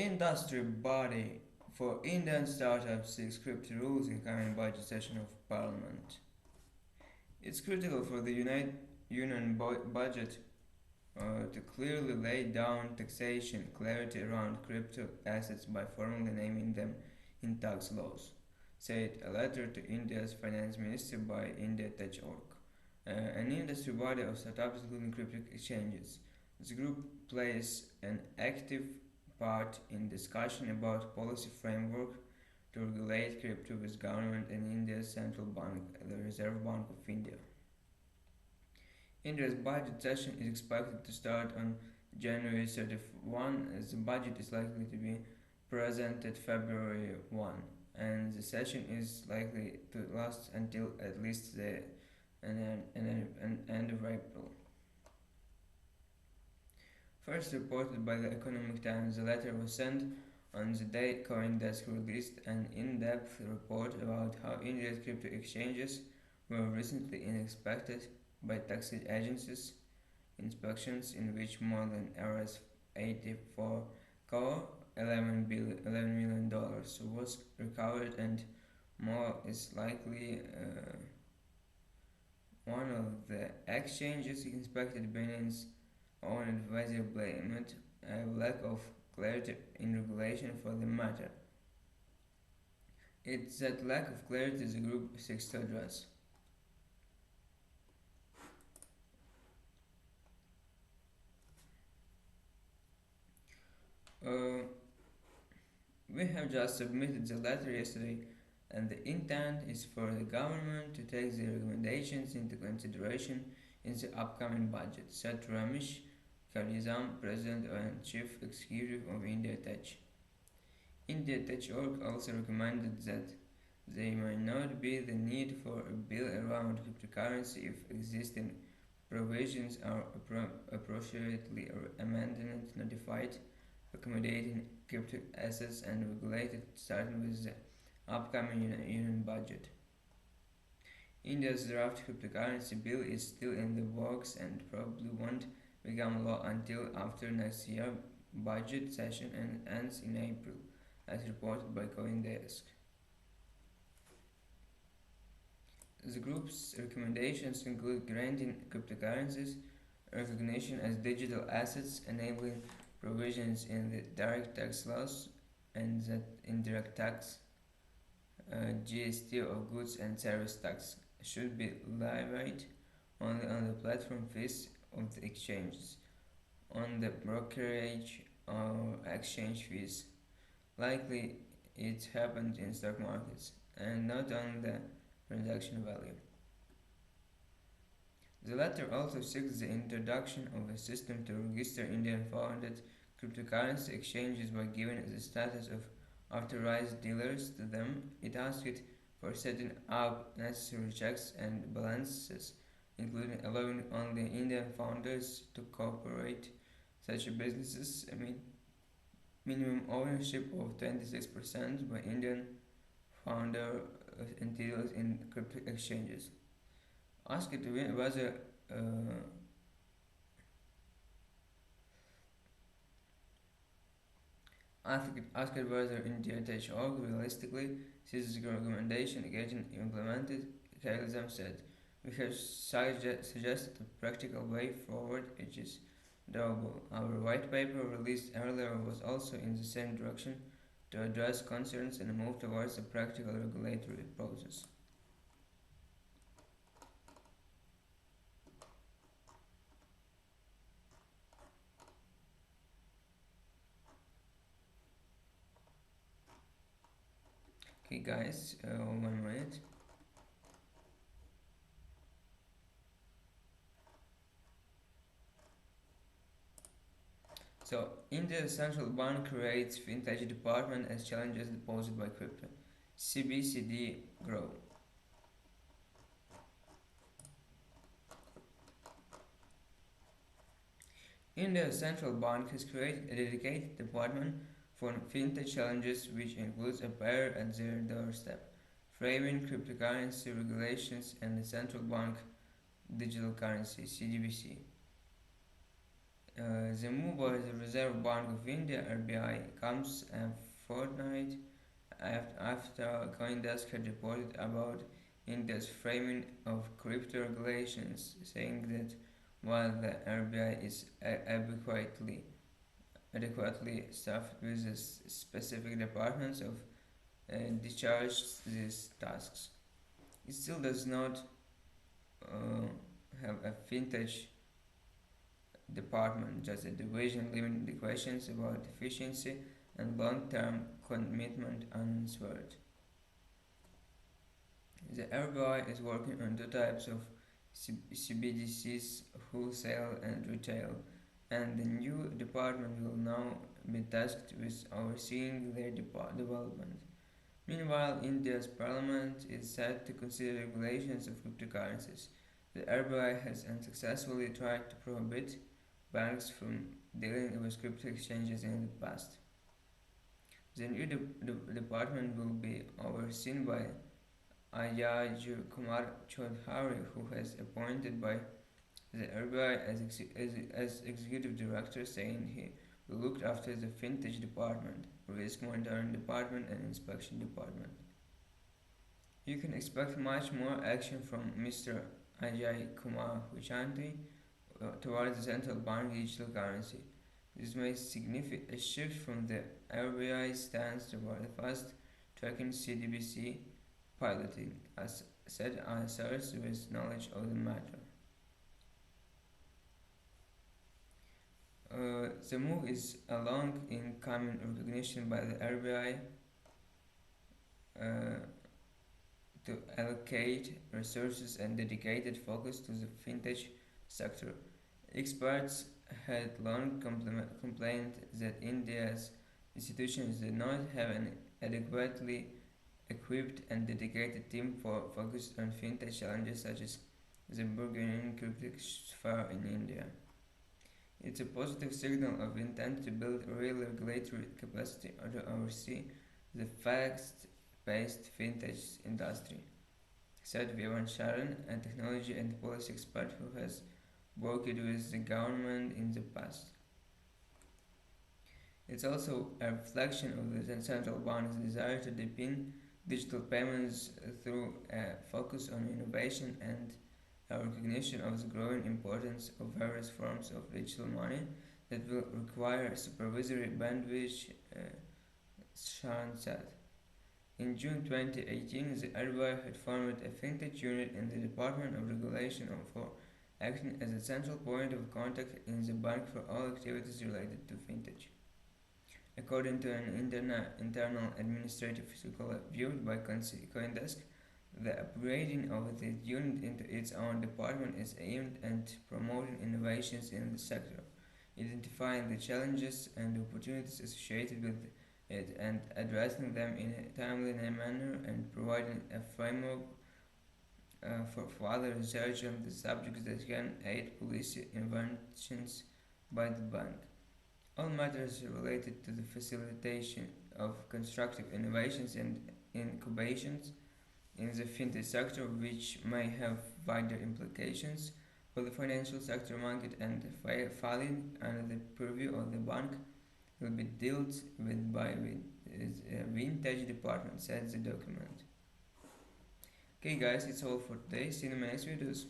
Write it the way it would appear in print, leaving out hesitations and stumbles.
Industry body for Indian startups seeks crypto rules in coming budget session of Parliament. It's critical for the budget to clearly lay down taxation clarity around crypto assets by formally naming them in tax laws, said a letter to India's finance minister by ADCryplan, an industry body of startups including crypto exchanges. This group plays an active part in discussion about policy framework to regulate crypto with government and India's central bank, the Reserve Bank of India. India's budget session is expected to start on January 31, as the budget is likely to be presented February 1, and the session is likely to last until at least the end of April. First reported by the Economic Times, the letter was sent on the day CoinDesk released an in-depth report about how India's crypto exchanges were recently inspected by tax agencies, inspections in which more than Rs 84 crore $11 million was recovered, and more is likely. One of the exchanges inspected Benin's own advisor blamed a lack of clarity in regulation for the matter. It's that lack of clarity the group seeks to address. Uh, we have just submitted the letter yesterday, and the intent is for the government to take the recommendations into consideration in the upcoming budget, said Ramesh Kalizam, President and Chief Executive of India Tech. India Tech.org also recommended that there might not be the need for a bill around cryptocurrency if existing provisions are appropriately amended and notified, accommodating crypto assets and regulated, starting with the upcoming union budget. India's draft cryptocurrency bill is still in the works and probably won't become law until after next year's budget session and ends in April, as reported by CoinDesk. The group's recommendations include granting cryptocurrencies recognition as digital assets, enabling provisions in the direct tax laws and that indirect tax GST of goods and service tax should be levied only on the platform fees of the exchanges, on the brokerage or exchange fees, likely it happened in stock markets, and not on the transaction value. The letter also seeks the introduction of a system to register Indian-founded cryptocurrency exchanges by giving the status of authorized dealers to them. It asked for setting up necessary checks and balances, including allowing only Indian founders to cooperate such businesses, minimum ownership of 26% by Indian founder entities in crypto exchanges. Asked whether asked whether India Tech.org realistically sees the recommendation getting implemented, Kailasam said, "We have suggested a practical way forward which is doable. Our white paper released earlier was also in the same direction to address concerns and move towards a practical regulatory process." Okay, guys, 1 minute. So, India's central bank creates FinTech department as challenges posed by crypto. CBDC grow. India's central bank has created a dedicated department for FinTech challenges, which includes a pair at their doorstep, framing cryptocurrency regulations and the central bank digital currency (CBDC). The move by the Reserve Bank of India (RBI) comes a fortnight after CoinDesk had reported about India's framing of crypto regulations, saying that while the RBI is adequately staffed with specific departments of discharge these tasks, it still does not uh, have a FinTech department, just a division leaving the questions about efficiency and long-term commitment unanswered. The RBI is working on two types of CBDCs, wholesale and retail, and the new department will now be tasked with overseeing their development. Meanwhile, India's parliament is set to consider regulations of cryptocurrencies. The RBI has unsuccessfully tried to prohibit banks from dealing with crypto exchanges in the past. The new department will be overseen by ADCryplan Chaudhary, who has appointed by the RBI as executive director, saying he will look after the FinTech department, risk monitoring department, and inspection department. You can expect much more action from Mr. Ajay Kumar Huchanti towards the central bank digital currency. This may signify a shift from the RBI's stance toward the fast tracking CBDC piloting, as said a source with knowledge of the matter. The move is a long in coming recognition by the RBI uh, to allocate resources and dedicated focus to the fintech sector. Experts had long complained that India's institutions did not have an adequately equipped and dedicated team focused on fintech challenges such as the burgeoning crypto sphere in India. It's a positive signal of intent to build real regulatory capacity to oversee the fast-paced fintech industry, said Vivan Sharan, a technology and policy expert who has worked with the government in the past. It's also a reflection of the central bank's desire to deepen digital payments through a focus on innovation and a recognition of the growing importance of various forms of digital money that will require supervisory bandwidth, Sharon said. In June 2018, the RBI had formed a fintech unit in the Department of Regulation for acting as a central point of contact in the bank for all activities related to fintech. According to an internal administrative circular viewed by CoinDesk, the upgrading of the unit into its own department is aimed at promoting innovations in the sector, identifying the challenges and opportunities associated with it, and addressing them in a timely manner, and providing a framework for further research on the subjects that can aid policy interventions by the bank. All matters related to the facilitation of constructive innovations and incubations in the fintech sector, which may have wider implications for the financial sector market and falling under the purview of the bank, will be dealt with by the vintage department, said the document. Okay guys, it's all for today. See you in my next videos.